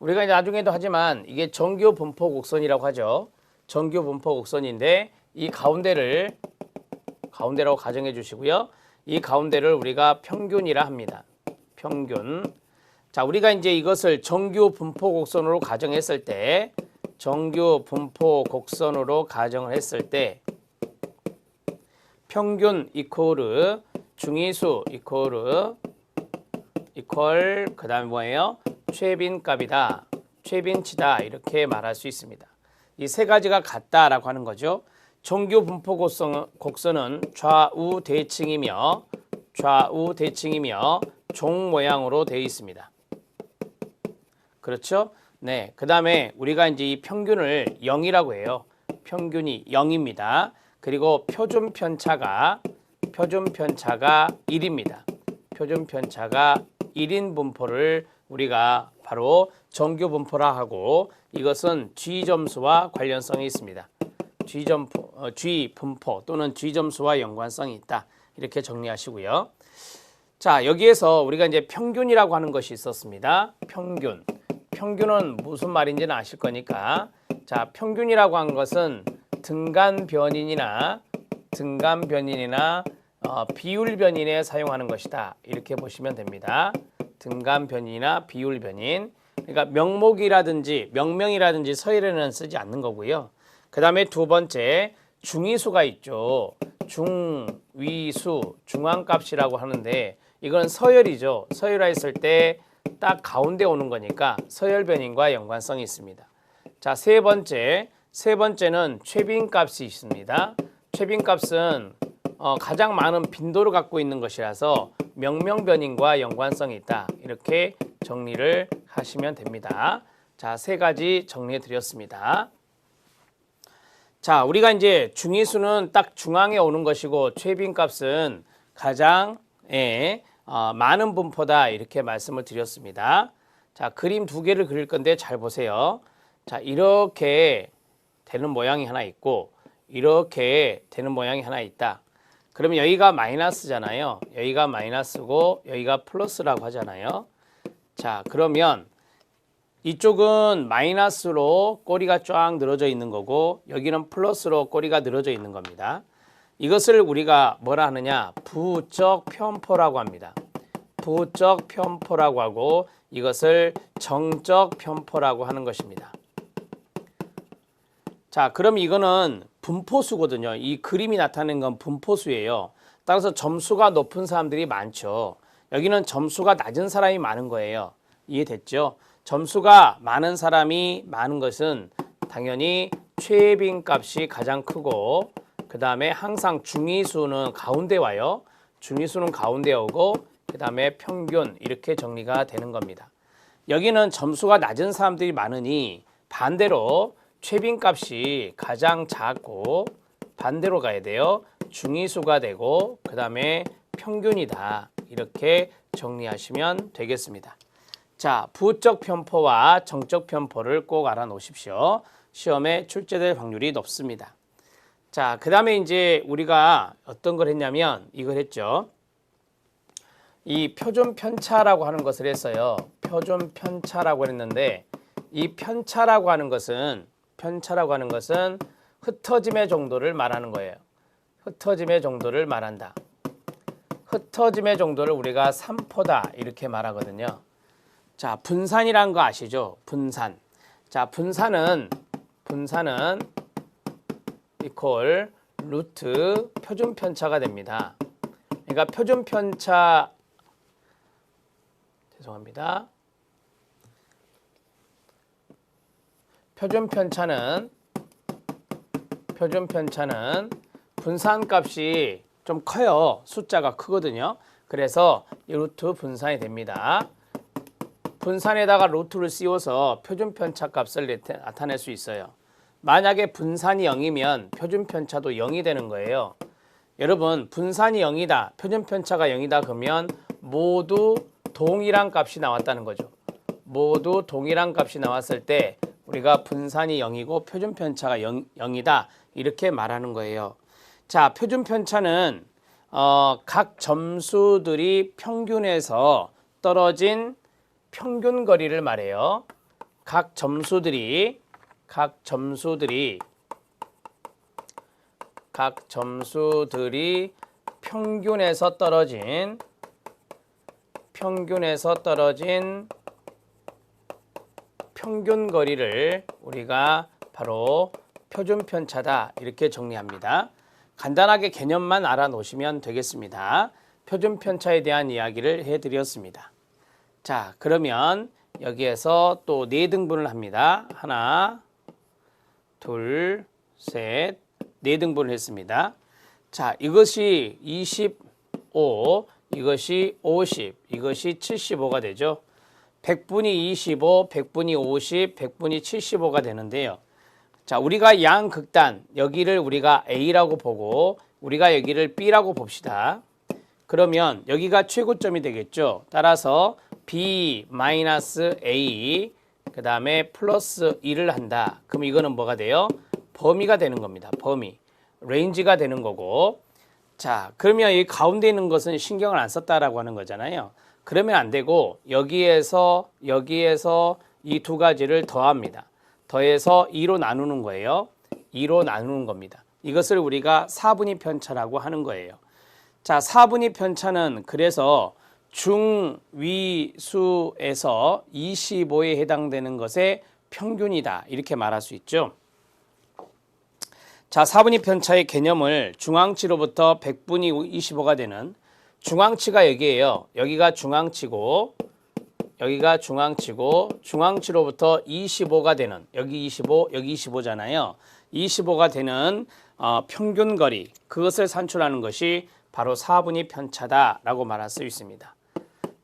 우리가 이제 나중에도 하지만 이게 정규 분포 곡선이라고 하죠. 정규 분포 곡선인데 이 가운데라고 가정해 주시고요. 이 가운데를 우리가 평균이라 합니다. 평균. 자, 우리가 이제 이것을 정규 분포 곡선으로 가정했을 때 정규 분포 곡선으로 가정을 했을 때 평균 이코르 중위수 이코르 그다음에 뭐예요? 최빈값이다. 최빈치다. 이렇게 말할 수 있습니다. 이 세 가지가 같다라고 하는 거죠. 정규 분포 곡선은 좌우 대칭이며 종 모양으로 되어 있습니다. 그렇죠? 네. 그다음에 우리가 이제 이 평균을 0이라고 해요. 평균이 0입니다. 그리고 표준 편차가 1입니다. 표준 편차가 1인 분포를 우리가 바로 정규 분포라 하고 이것은 G점수와 관련성이 있습니다. G분포 또는 G점수와 연관성이 있다. 이렇게 정리하시고요. 자, 여기에서 우리가 이제 평균이라고 하는 것이 있었습니다. 평균은 무슨 말인지는 아실 거니까. 자, 평균이라고 하는 것은 등간 변인이나 비율 변인에 사용하는 것이다. 이렇게 보시면 됩니다. 등간 변인이나 비율 변인. 그러니까 명명이라든지 서열에는 쓰지 않는 거고요. 그 다음에 두 번째 중위수가 있죠. 중위수, 중앙값이라고 하는데 이건 서열이죠. 서열화 했을 때 딱 가운데 오는 거니까 서열 변인과 연관성이 있습니다. 자, 세 번째는 최빈값이 있습니다. 최빈값은 가장 많은 빈도를 갖고 있는 것이라서 명명 변인과 연관성이 있다. 이렇게 정리를 하시면 됩니다. 자, 세 가지 정리해 드렸습니다. 자, 우리가 이제 중위수는 딱 중앙에 오는 것이고 최빈값은 가장 많은 분포다. 이렇게 말씀을 드렸습니다. 자, 그림 두 개를 그릴 건데 잘 보세요. 자, 이렇게 되는 모양이 하나 있고 이렇게 되는 모양이 하나 있다. 그러면 여기가 마이너스잖아요. 여기가 마이너스고 여기가 플러스라고 하잖아요. 자, 그러면 이쪽은 마이너스로 꼬리가 쫙 늘어져 있는 거고 여기는 플러스로 꼬리가 늘어져 있는 겁니다. 이것을 우리가 뭐라 하느냐? 부적 편포라고 합니다. 부적 편포라고 하고 이것을 정적 편포라고 하는 것입니다. 자, 그럼 이거는 분포수거든요. 이 그림이 나타내는 건 분포수예요. 따라서 점수가 높은 사람들이 많죠. 여기는 점수가 낮은 사람이 많은 거예요. 이해됐죠? 점수가 많은 사람이 많은 것은 당연히 최빈값이 가장 크고 그 다음에 항상 중위수는 가운데 와요. 중위수는 가운데 오고 그 다음에 평균 이렇게 정리가 되는 겁니다. 여기는 점수가 낮은 사람들이 많으니 반대로 최빈값이 가장 작고 반대로 가야 돼요. 중위수가 되고 그 다음에 평균이다. 이렇게 정리하시면 되겠습니다. 자, 부적 편포와 정적 편포를 꼭 알아놓으십시오. 시험에 출제될 확률이 높습니다. 자, 그 다음에 이제 우리가 어떤 걸 했냐면 이걸 했죠. 이 표준 편차라고 하는 것을 했어요. 표준 편차라고 했는데 이 편차라고 하는 것은 흩어짐의 정도를 말하는 거예요. 흩어짐의 정도를 말한다. 흩어짐의 정도를 우리가 3포다 이렇게 말하거든요. 자, 분산이라는 거 아시죠? 분산. 자, 분산은 이퀄 루트 표준 편차가 됩니다. 그러니까 표준 편차 죄송합니다. 표준 편차는 분산값이 좀 커요. 숫자가 크거든요. 그래서 이 루트 분산이 됩니다. 분산에다가 루트를 씌워서 표준 편차 값을 나타낼 수 있어요. 만약에 분산이 0이면 표준 편차도 0이 되는 거예요. 여러분, 분산이 0이다, 표준 편차가 0이다 그러면 모두 동일한 값이 나왔다는 거죠. 모두 동일한 값이 나왔을 때 우리가 분산이 0이고 표준 편차가 0이다 이렇게 말하는 거예요. 자, 표준 편차는 각 점수들이 평균에서 떨어진 평균 거리를 말해요. 각 점수들이 평균에서 떨어진 평균거리를 우리가 바로 표준편차다 이렇게 정리합니다. 간단하게 개념만 알아놓으시면 되겠습니다. 표준편차에 대한 이야기를 해드렸습니다. 자, 그러면 여기에서 또 4등분을 합니다. 하나, 둘, 셋, 4등분을 했습니다. 자, 이것이 25, 이것이 50, 이것이 75가 되죠. 100분이 25, 100분이 50, 100분이 75가 되는데요. 자, 우리가 양극단, 여기를 우리가 A라고 보고 우리가 여기를 B라고 봅시다. 그러면 여기가 최고점이 되겠죠. 따라서 B-A 그 다음에 플러스 2를 한다. 그럼 이거는 뭐가 돼요? 범위가 되는 겁니다. 범위. 레인지가 되는 거고. 자, 그러면 이 가운데 있는 것은 신경을 안 썼다라고 하는 거잖아요. 그러면 안 되고 여기에서 이 두 가지를 더합니다. 더해서 2로 나누는 거예요. 2로 나누는 겁니다. 이것을 우리가 사분위 편차라고 하는 거예요. 자, 사분위 편차는 그래서 중위수에서 25에 해당되는 것의 평균이다. 이렇게 말할 수 있죠. 자, 사분위 편차의 개념을 중앙치로부터 100분위 25가 되는 중앙치가 여기에요. 여기가 중앙치고 여기가 중앙치고 중앙치로부터 25가 되는 여기 25, 여기 25잖아요. 25가 되는 평균거리 그것을 산출하는 것이 바로 사분위 편차다라고 말할 수 있습니다.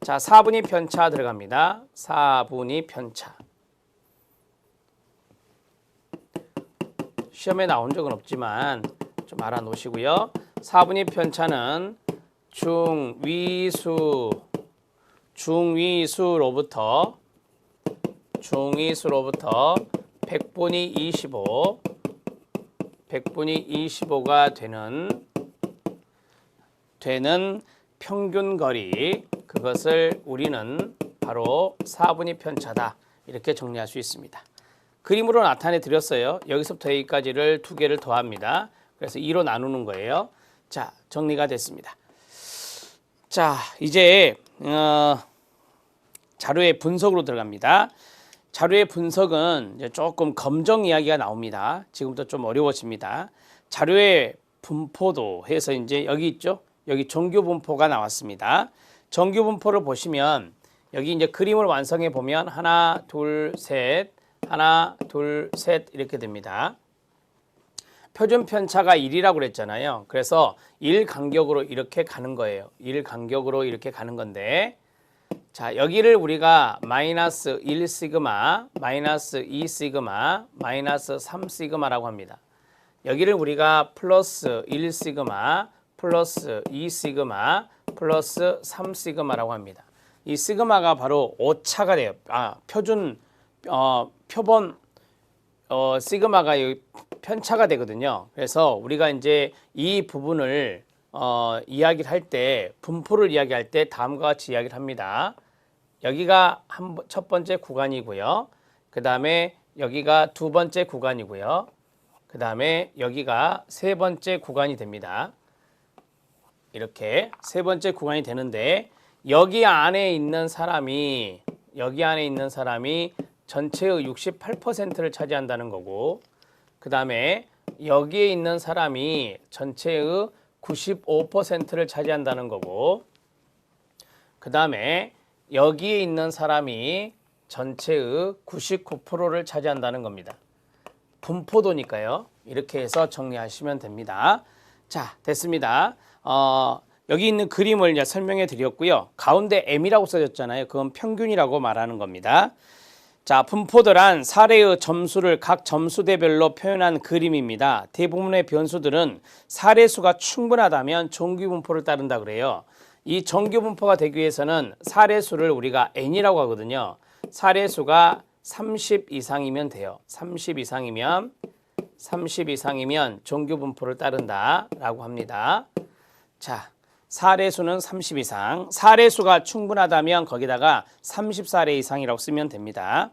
자, 사분위 편차 들어갑니다. 사분위 편차. 시험에 나온 적은 없지만 좀 알아놓으시고요. 사분위 편차는 중위수로부터 100분위 25가 되는 평균거리 그것을 우리는 바로 사분위 편차다 이렇게 정리할 수 있습니다. 그림으로 나타내 드렸어요. 여기서부터 여기까지를 두 개를 더합니다. 그래서 2로 나누는 거예요. 자, 정리가 됐습니다. 자, 이제 자료의 분석으로 들어갑니다. 자료의 분석은 이제 조금 검정 이야기가 나옵니다. 지금부터 좀 어려워집니다. 자료의 분포도 해서 이제 여기 있죠. 여기 정규 분포가 나왔습니다. 정규 분포를 보시면 여기 이제 그림을 완성해 보면 하나, 둘, 셋, 하나, 둘, 셋 이렇게 됩니다. 표준 편차가 1이라고 그랬잖아요. 그래서 1 간격으로 이렇게 가는 거예요. 1 간격으로 이렇게 가는 건데 자, 여기를 우리가 마이너스 1 시그마, 마이너스 2 시그마, 마이너스 3 시그마라고 합니다. 여기를 우리가 플러스 1 시그마, 플러스 2 시그마, 플러스 3 시그마라고 합니다. 이 시그마가 바로 오차가 돼요. 표본 시그마가 편차가 되거든요. 그래서 우리가 이제 이 부분을 이야기를 할 때 분포를 이야기할 때 다음과 같이 이야기를 합니다. 여기가 첫 번째 구간이고요. 그 다음에 여기가 두 번째 구간이고요. 그 다음에 여기가 세 번째 구간이 됩니다. 이렇게 세 번째 구간이 되는데 여기 안에 있는 사람이 전체의 68%를 차지한다는 거고 그 다음에 여기에 있는 사람이 전체의 95%를 차지한다는 거고 그 다음에 여기에 있는 사람이 전체의 99%를 차지한다는 겁니다. 분포도니까요. 이렇게 해서 정리하시면 됩니다. 자, 됐습니다. 여기 있는 그림을 이제 설명해 드렸고요. 가운데 M이라고 써졌잖아요. 그건 평균이라고 말하는 겁니다. 자, 분포도란 사례의 점수를 각 점수대별로 표현한 그림입니다. 대부분의 변수들은 사례수가 충분하다면 정규분포를 따른다 그래요. 이 정규분포가 되기 위해서는 사례수를 우리가 N이라고 하거든요. 사례수가 30 이상이면 돼요. 30 이상이면 정규분포를 따른다라고 합니다. 자, 사례수는 30 이상. 사례수가 충분하다면 거기다가 30사례 이상이라고 쓰면 됩니다.